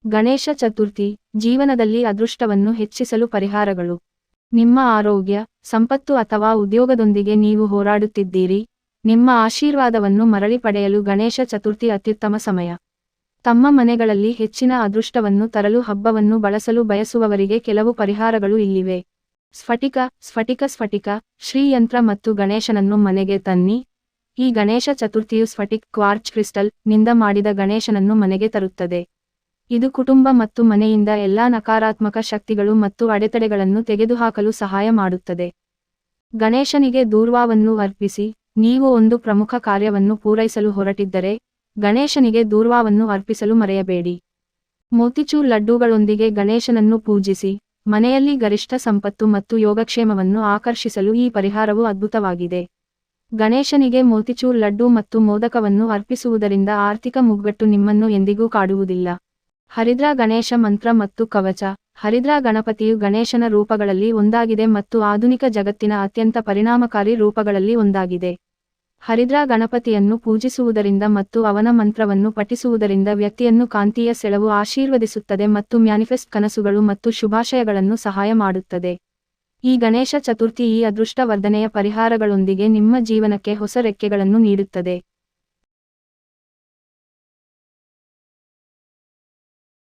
ಗಣೇಶ ಚತುರ್ಥಿ ಜೀವನದಲ್ಲಿ ಅದೃಷ್ಟವನ್ನು ಹೆಚ್ಚಿಸಲು ಪರಿಹಾರಗಳು. ನಿಮ್ಮ ಆರೋಗ್ಯ, ಸಂಪತ್ತು ಅಥವಾ ಉದ್ಯೋಗದೊಂದಿಗೆ ನೀವು ಹೋರಾಡುತ್ತಿದ್ದೀರಿ, ನಿಮ್ಮ ಆಶೀರ್ವಾದವನ್ನು ಮರಳಿ ಪಡೆಯಲು ಗಣೇಶ ಚತುರ್ಥಿ ಅತ್ಯುತ್ತಮ ಸಮಯ. ತಮ್ಮ ಮನೆಗಳಲ್ಲಿ ಹೆಚ್ಚಿನ ಅದೃಷ್ಟವನ್ನು ತರಲು ಹಬ್ಬವನ್ನು ಬಳಸಲು ಬಯಸುವವರಿಗೆ ಕೆಲವು ಪರಿಹಾರಗಳು ಇಲ್ಲಿವೆ. ಸ್ಫಟಿಕ ಶ್ರೀಯಂತ್ರ ಮತ್ತು ಗಣೇಶನನ್ನು ಮನೆಗೆ ತನ್ನಿ. ಈ ಗಣೇಶ ಚತುರ್ಥಿಯು ಸ್ಫಟಿಕ್ ಕ್ವಾರ್ಟ್ಜ್ ಕ್ರಿಸ್ಟಲ್ ನಿಂದ ಮಾಡಿದ ಗಣೇಶನನ್ನು ಮನೆಗೆ ತರುತ್ತದೆ. ಇದು ಕುಟುಂಬ ಮತ್ತು ಮನೆಯಿಂದ ಎಲ್ಲಾ ನಕಾರಾತ್ಮಕ ಶಕ್ತಿಗಳು ಮತ್ತು ಅಡೆತಡೆಗಳನ್ನು ತೆಗೆದುಹಾಕಲು ಸಹಾಯ ಮಾಡುತ್ತದೆ. ಗಣೇಶನಿಗೆ ದೂರ್ವಾವನ್ನು ಅರ್ಪಿಸಿ. ನೀವು ಒಂದು ಪ್ರಮುಖ ಕಾರ್ಯವನ್ನು ಪೂರೈಸಲು ಹೊರಟಿದ್ದರೆ ಗಣೇಶನಿಗೆ ದೂರ್ವಾವನ್ನು ಅರ್ಪಿಸಲು ಮರೆಯಬೇಡಿ. ಮೋತಿಚೂರ್ ಲಡ್ಡೂಗಳೊಂದಿಗೆ ಗಣೇಶನನ್ನು ಪೂಜಿಸಿ. ಮನೆಯಲ್ಲಿ ಗರಿಷ್ಠ ಸಂಪತ್ತು ಮತ್ತು ಯೋಗಕ್ಷೇಮವನ್ನು ಆಕರ್ಷಿಸಲು ಈ ಪರಿಹಾರವು ಅದ್ಭುತವಾಗಿದೆ. ಗಣೇಶನಿಗೆ ಮೋತಿಚೂರ್ ಲಡ್ಡು ಮತ್ತು ಮೋದಕವನ್ನು ಅರ್ಪಿಸುವುದರಿಂದ ಆರ್ಥಿಕ ಮುಗ್ಗಟ್ಟು ನಿಮ್ಮನ್ನು ಎಂದಿಗೂ ಕಾಡುವುದಿಲ್ಲ. ಹರಿದ್ರಾ ಗಣೇಶ ಮಂತ್ರ ಮತ್ತು ಕವಚ. ಹರಿದ್ರಾ ಗಣಪತಿಯು ಗಣೇಶನ ರೂಪಗಳಲ್ಲಿ ಒಂದಾಗಿದೆ ಮತ್ತು ಆಧುನಿಕ ಜಗತ್ತಿನ ಅತ್ಯಂತ ಪರಿಣಾಮಕಾರಿ ರೂಪಗಳಲ್ಲಿ ಒಂದಾಗಿದೆ. ಹರಿದ್ರಾ ಗಣಪತಿಯನ್ನು ಪೂಜಿಸುವುದರಿಂದ ಮತ್ತು ಅವನ ಮಂತ್ರವನ್ನು ಪಠಿಸುವುದರಿಂದ ವ್ಯಕ್ತಿಯನ್ನು ಕಾಂತೀಯ ಸೆಳವು ಆಶೀರ್ವದಿಸುತ್ತದೆ ಮತ್ತು ಮ್ಯಾನಿಫೆಸ್ಟ್ ಕನಸುಗಳು ಮತ್ತು ಶುಭಾಶಯಗಳನ್ನು ಸಹಾಯ ಮಾಡುತ್ತದೆ. ಈ ಗಣೇಶ ಚತುರ್ಥಿ ಈ ಅದೃಷ್ಟ ವರ್ಧನೆಯ ಪರಿಹಾರಗಳೊಂದಿಗೆ ನಿಮ್ಮ ಜೀವನಕ್ಕೆ ಹೊಸ ರೆಕ್ಕೆಗಳನ್ನು ನೀಡುತ್ತದೆ.